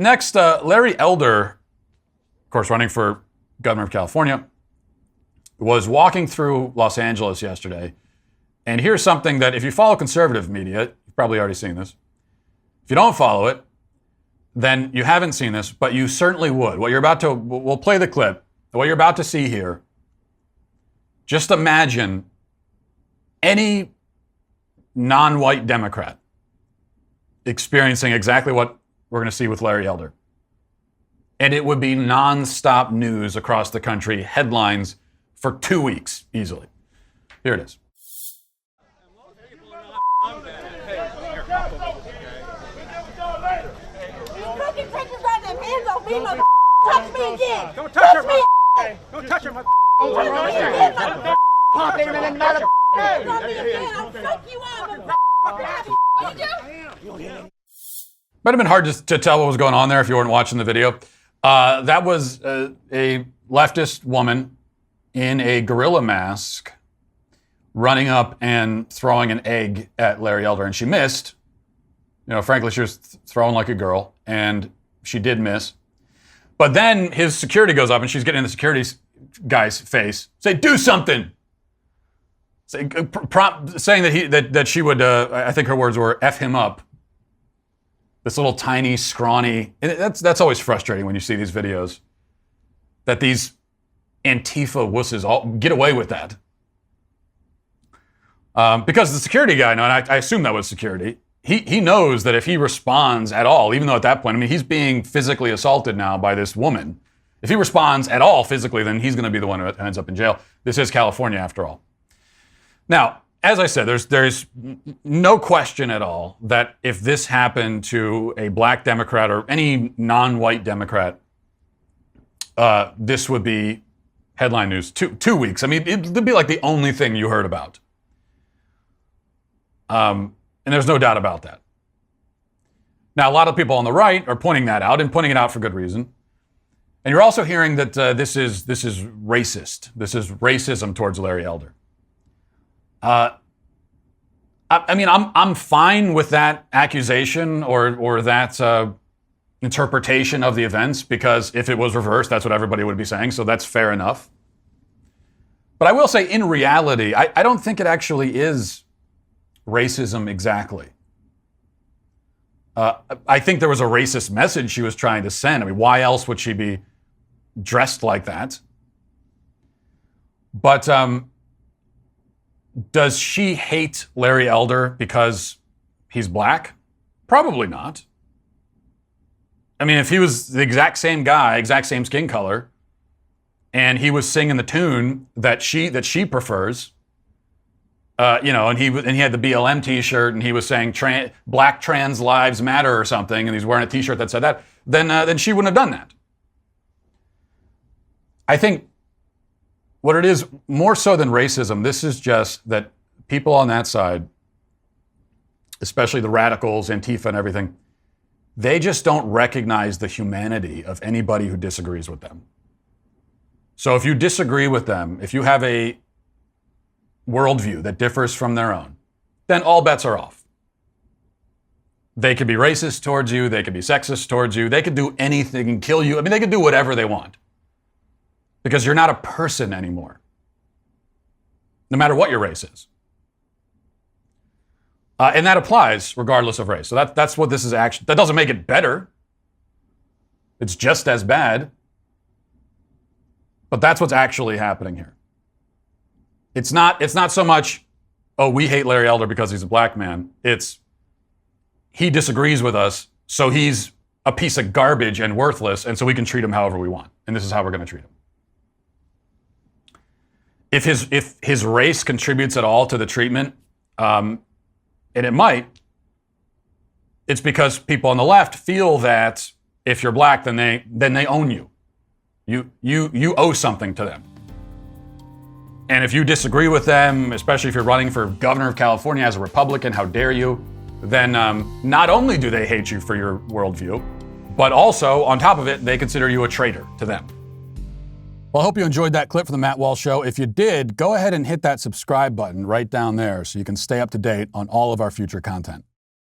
Next, Larry Elder, of course, running for governor of California, was walking through Los Angeles yesterday. And here's something that if you follow conservative media, you've probably already seen this. If you don't follow it, then you haven't seen this, but you certainly would. What you're about to, we'll play the clip. What you're about to see here, just imagine any non-white Democrat experiencing exactly what we're going to see with Larry Elder. And it would be nonstop news across the country, headlines for 2 weeks, easily. Here it is. Touch me again! Don't touch her, me! Don't touch her, Might have been hard to tell what was going on there if you weren't watching the video. That was a leftist woman in a gorilla mask running up and throwing an egg at Larry Elder, and she missed. You know, frankly, she was throwing like a girl, and she did miss. But then his security goes up, and she's getting in the security guy's face, say, "Do something." Saying that she would, I think her words were, "F him up." This little tiny, scrawny, and that's always frustrating when you see these videos, that these Antifa wusses all get away with that. Because the security guy, and I assume that was security, he knows that if he responds at all, even though at that point, I mean, he's being physically assaulted now by this woman. If he responds at all physically, then he's going to be the one who ends up in jail. This is California, after all. Now, as I said, there's no question at all that if this happened to a black Democrat or any non-white Democrat, this would be headline news. 2 weeks. I mean, it'd be like the only thing you heard about. And there's no doubt about that. Now, a lot of people on the right are pointing that out and pointing it out for good reason. And you're also hearing that this is racist. This is racism towards Larry Elder. I mean, I'm fine with that accusation or that interpretation of the events, because if it was reversed, that's what everybody would be saying. So that's fair enough. But I will say, in reality, I don't think it actually is racism exactly. I think there was a racist message she was trying to send. I mean, why else would she be dressed like that? But does she hate Larry Elder because he's black? Probably not. I mean, if he was the exact same guy, exact same skin color, and he was singing the tune that she prefers, and he had the BLM T-shirt, and he was saying Black Trans Lives Matter or something, and he's wearing a T-shirt that said that, then she wouldn't have done that. I think what it is, more so than racism, this is just that people on that side, especially the radicals, Antifa and everything, they just don't recognize the humanity of anybody who disagrees with them. So if you disagree with them, if you have a worldview that differs from their own, then all bets are off. They could be racist towards you, they could be sexist towards you, they could do anything and kill you. I mean, they could do whatever they want. Because you're not a person anymore, no matter what your race is. And that applies regardless of race. So that's what this is actually. That doesn't make it better. It's just as bad. But that's what's actually happening here. It's not so much, oh, we hate Larry Elder because he's a black man. It's he disagrees with us, so he's a piece of garbage and worthless, and so we can treat him however we want. And this is how we're going to treat him. If his race contributes at all to the treatment, and it might, it's because people on the left feel that if you're black, then they own you. You owe something to them. And if you disagree with them, especially if you're running for governor of California as a Republican, how dare you? Then not only do they hate you for your worldview, but also on top of it, they consider you a traitor to them. Well, I hope you enjoyed that clip from the Matt Walsh Show. If you did, go ahead and hit that subscribe button right down there so you can stay up to date on all of our future content.